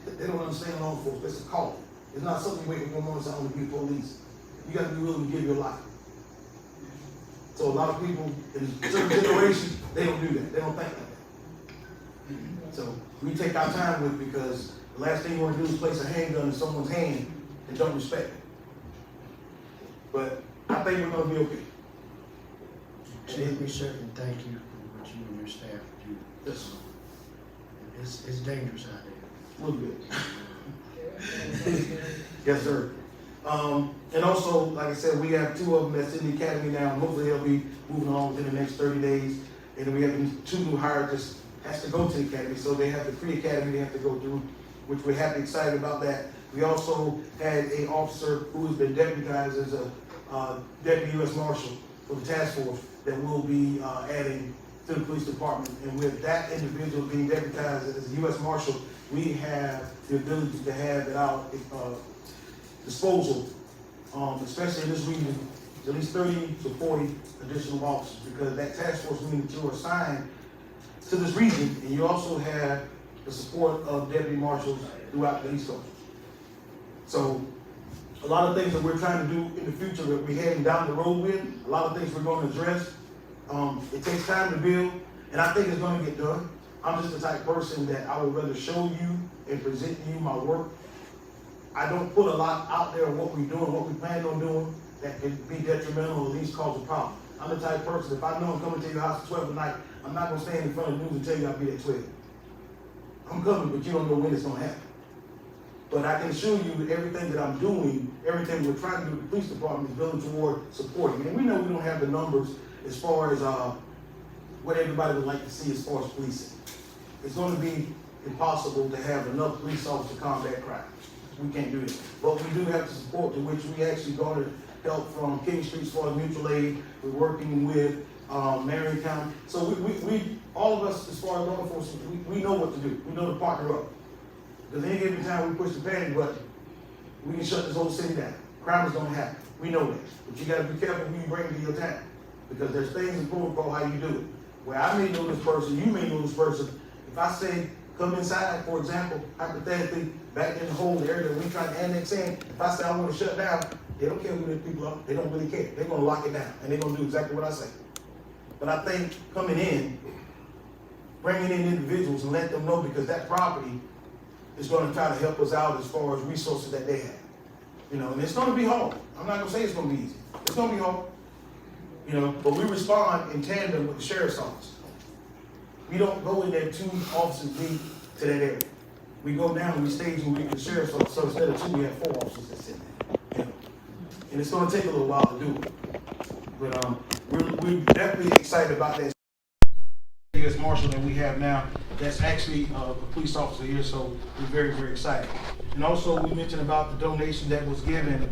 understand law enforcement. It's a calling. It's not something you wake up one morning and say, I want to be police. You got to be willing to give your life. So a lot of people in certain generations, they don't do that. They don't think like that. So we take our time with it, because the last thing you want to do is place a handgun in someone's hand and don't respect it. But I think we're going to be okay. Chief, we certainly thank you for what you and your staff do. Yes, It's dangerous out there. a little bit. Yes, sir. And also, like I said, we have 2 of them that's in the academy now, and hopefully they'll be moving on within the next 30 days. And then we have 2 new hires just has to go to the academy, so they have the pre-academy they have to go through, which we're happy, excited about that. We also had an officer who has been deputized as a deputy U.S. Marshal for the task force that will be adding to the police department. And with that individual being deputized as a U.S. Marshal, we have the ability to have at our disposal, especially in this region, at least 30 to 40 additional officers, because that task force unit that you were assigned to this region, and you also have the support of deputy marshals throughout the East Coast. So a lot of things that we're trying to do in the future that we're heading down the road with, a lot of things we're going to address. It takes time to build, and I think it's going to get done. I'm just the type of person that I would rather show you and present you my work. I don't put a lot out there of what we're doing, what we plan on doing that could be detrimental or at least cause a problem. I'm the type of person, if I know I'm coming to your house at 12 at night, I'm not going to stand in front of the news and tell you I'll be at 12. I'm coming, but you don't know when it's going to happen. But I can assure you that everything that I'm doing, everything we're trying to do with the police department is building toward supporting. And we know we don't have the numbers as far as what everybody would like to see as far as policing. It's going to be impossible to have enough police officers to combat crime. We can't do it. But we do have the support to which we actually garnered help from King Street as far as mutual aid. We're working with Marion County. So we all of us as far as law enforcement, we know what to do. We know to partner up. Because any given time we push the panic button, we can shut this whole city down. Crime is going to happen. We know that. But you got to be careful who you bring into your town. Because there's things in protocol how you do it. Where I may know this person, you may know this person. If I say, come inside, for example, hypothetically, back in the whole area that we trying to annex in, if I say I want to shut down, they don't care who the people are. They don't really care. They're going to lock it down. And they're going to do exactly what I say. But I think coming in, bringing in individuals and let them know because that property is going to try to help us out as far as resources that they have. You know, and it's going to be hard. I'm not going to say it's going to be easy. It's going to be hard. You know, but we respond in tandem with the sheriff's office. We don't go in there 2 officers deep to that area. We go down and we stage and we get the sheriff's office. So instead of 2, we have 4 officers that sit there. You know, and it's going to take a little while to do it. But we're definitely excited about that. U.S. Marshal that we have now, that's actually a police officer here, so we're very, very excited. And also, we mentioned about the donation that was given,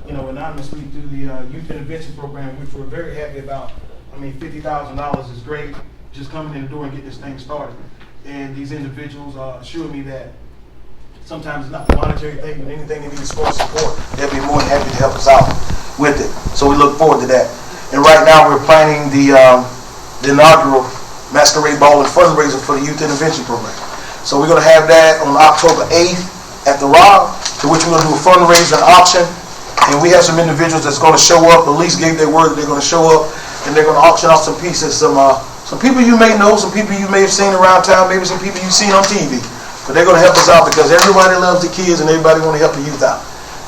you know, anonymously through the Youth Intervention Program, which we're very happy about. I mean, $50,000 is great, just coming in the door and get this thing started. And these individuals assured me that sometimes it's not the monetary thing, but anything they need as far as support, they'll be more than happy to help us out with it. So we look forward to that. And right now, we're planning the inaugural Masquerade Ball and Fundraiser for the Youth Intervention Program. So we're going to have that on October 8th at the ROB, to which we're going to do a fundraiser and auction. And we have some individuals that's going to show up, at least gave their word that they're going to show up, and they're going to auction off some pieces, some people you may know, some people you may have seen around town, maybe some people you've seen on TV. But they're going to help us out because everybody loves the kids and everybody want to help the youth out.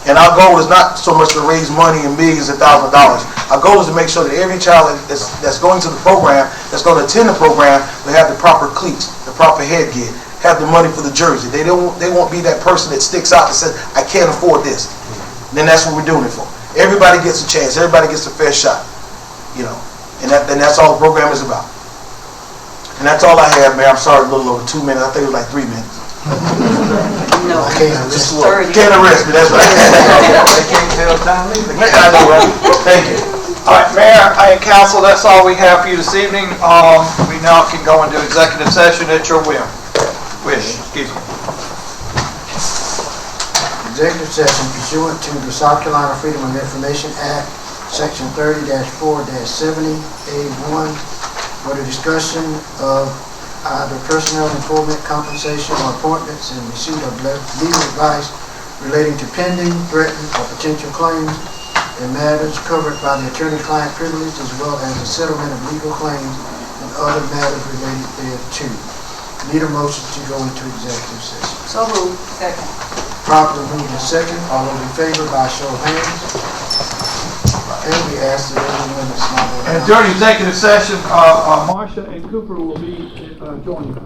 And our goal is not so much to raise money in millions and $1,000. Our goal is to make sure that every child that's going to the program, that's going to attend the program, will have the proper cleats, the proper headgear, have the money for the jersey. They won't be that person that sticks out and says, I can't afford this. Then that's what we're doing it for. Everybody gets a chance. Everybody gets a fair shot. You know, and that's all the program is about. And that's all I have, man. I'm sorry, a little over 2 minutes. I think it was like 3 minutes. No, Can't arrest me, that's right. They can't tell time either. I know, right? Thank you. All right, Mayor and Council, that's all we have for you this evening. We now can go into executive session at your wish. Excuse me. Executive session pursuant to the South Carolina Freedom of Information Act, Section 30-4-70A1, for the discussion of either personnel, employment, compensation, or appointments and receipt of legal advice relating to pending, threatened, or potential claims and matters covered by the attorney-client privilege, as well as the settlement of legal claims and other matters related thereto. Need a motion to go into executive session. So moved. Second. Properly moved and second. All those in favor by show of hands. And we ask that everyone that's not. And during executive session, Marsha and Cooper will be joining us.